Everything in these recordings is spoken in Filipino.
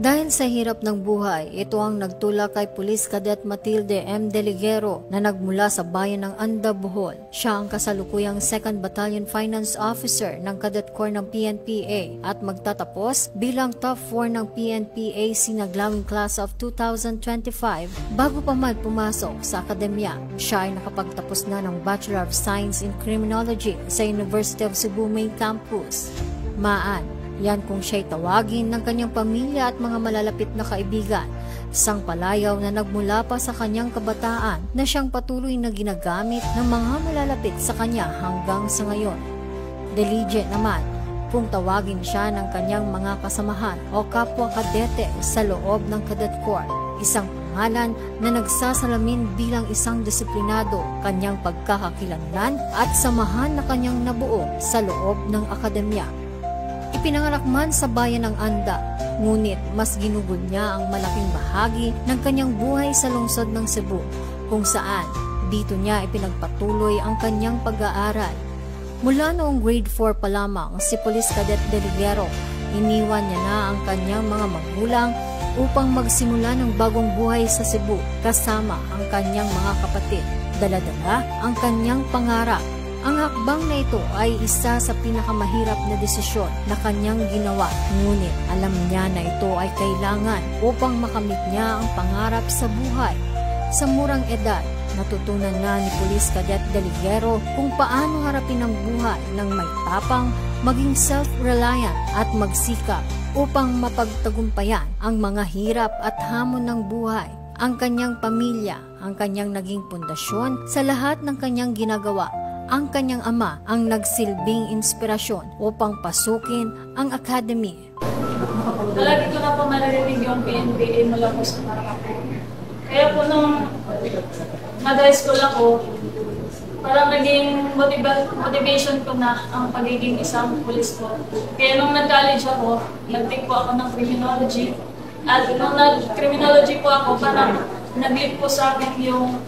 Dahil sa hirap ng buhay, ito ang nagtulak kay Police Cadet Matilde M. Deliguero na nagmula sa bayan ng Anda, Bohol. Siya ang kasalukuyang 2nd Battalion Finance Officer ng Cadet Corps ng PNPA at magtatapos bilang top 4 ng PNPA sinaglawing class of 2025 bago pa man pumasok sa akademya. Siya ay nakapagtapos na ng Bachelor of Science in Criminology sa University of Cebu Main Campus. Yan kung siya'y tawagin ng kanyang pamilya at mga malalapit na kaibigan, isang palayaw na nagmula pa sa kanyang kabataan na siyang patuloy na ginagamit ng mga malalapit sa kanya hanggang sa ngayon. Delige naman kung tawagin siya ng kanyang mga kasamahan o kapwa kadete sa loob ng Cadet Corps, isang pangalan na nagsasalamin bilang isang disiplinado, kanyang pagkakakilanlan at samahan na kanyang nabuo sa loob ng akademya. Ipinanganak man sa bayan ng Anda, ngunit mas ginugol niya ang malaking bahagi ng kanyang buhay sa lungsod ng Cebu, kung saan dito niya ipinagpatuloy ang kanyang pag-aaral. Mula noong grade 4 pa lamang si Police Cadet Deliguero, iniwan niya na ang kanyang mga magulang upang magsimula ng bagong buhay sa Cebu kasama ang kanyang mga kapatid. Dala-dala ang kanyang pangarap. Ang hakbang na ito ay isa sa pinakamahirap na desisyon na kanyang ginawa, ngunit alam niya na ito ay kailangan upang makamit niya ang pangarap sa buhay. Sa murang edad, natutunan na ni Police Cadet Deliguero kung paano harapin ang buhay ng may tapang, maging self-reliant at magsikap upang mapagtagumpayan ang mga hirap at hamon ng buhay. Ang kanyang pamilya, ang kanyang naging pundasyon sa lahat ng kanyang ginagawa. Ang kanyang ama ang nagsilbing inspirasyon upang pasukin ang academy. Lagi ko na po maririnig yung PNPA mula po sa mga po. Kaya po nung mag-high school ako, parang naging motivation ko na ang pagiging isang pulis ko. Kaya nung nag-college ako, nag-take po ako ng criminology. At nung nag-criminology po ako, parang nag-leap po sa akin yung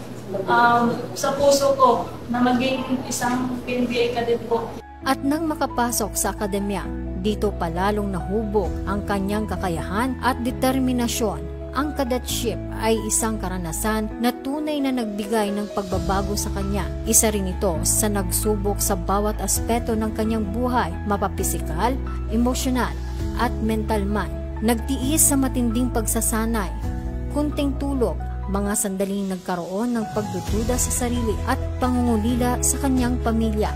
sa puso ko na maging isang PNPA cadet po. At nang makapasok sa akademya, dito palalong nahubog ang kanyang kakayahan at determinasyon. Ang cadetship ay isang karanasan na tunay na nagbigay ng pagbabago sa kanya. Isa rin ito sa nagsubok sa bawat aspeto ng kanyang buhay, mapapisikal, emosyonal at mental man. Nagtiis sa matinding pagsasanay, kunting tulog, mga sandaling nagkaroon ng pagdududa sa sarili at pangungulila sa kanyang pamilya.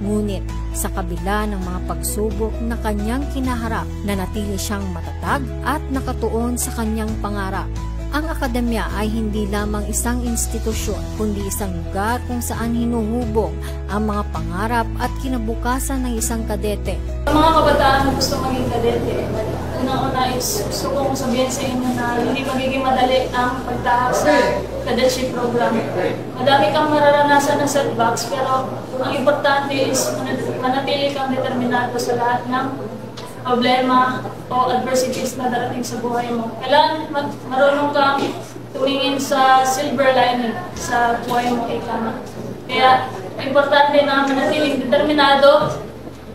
Ngunit sa kabila ng mga pagsubok na kanyang kinaharap, nanatili siyang matatag at nakatuon sa kanyang pangarap. Ang akademya ay hindi lamang isang institusyon, kundi isang lugar kung saan hinuhubog ang mga pangarap at kinabukasan ng isang kadete. Sa mga kabataan na gusto maging kadete, unang-una is gusto kong sabihin sa inyo na hindi magiging madali ang pagtahak sa cadetship program. Madami kang mararanasan ng setbacks, pero ang importante is manatili kang determinado sa lahat ng problema o adversities na darating sa buhay mo. Kailangan marunong kang tumingin sa silver lining sa buhay mo, ikama. Kaya importante na manatiling determinado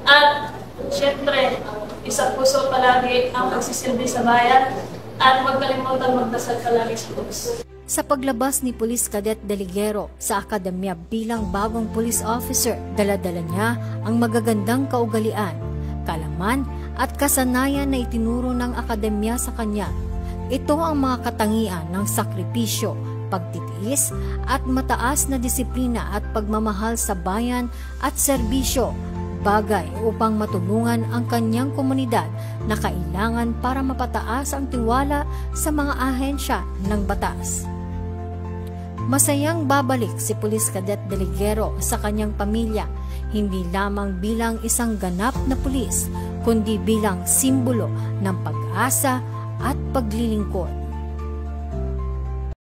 at syempre, isa puso palagi ang pagsisilbi sa bayan at huwag kalimutan magdasal palagi sa Diyos. Sa paglabas ni Police Cadet Deliguero sa akademya bilang bagong police officer, dala-dala niya ang magagandang kaugalian, kalaman at kasanayan na itinuro ng akademya sa kanya. Ito ang mga katangian ng sakripisyo, pagtitiis at mataas na disiplina at pagmamahal sa bayan at serbisyo, bagay upang matulungan ang kanyang komunidad na kailangan para mapataas ang tiwala sa mga ahensya ng batas. Masayang babalik si Police Cadet Deliguero sa kanyang pamilya, hindi lamang bilang isang ganap na pulis, kundi bilang simbolo ng pag-asa at paglilingkod.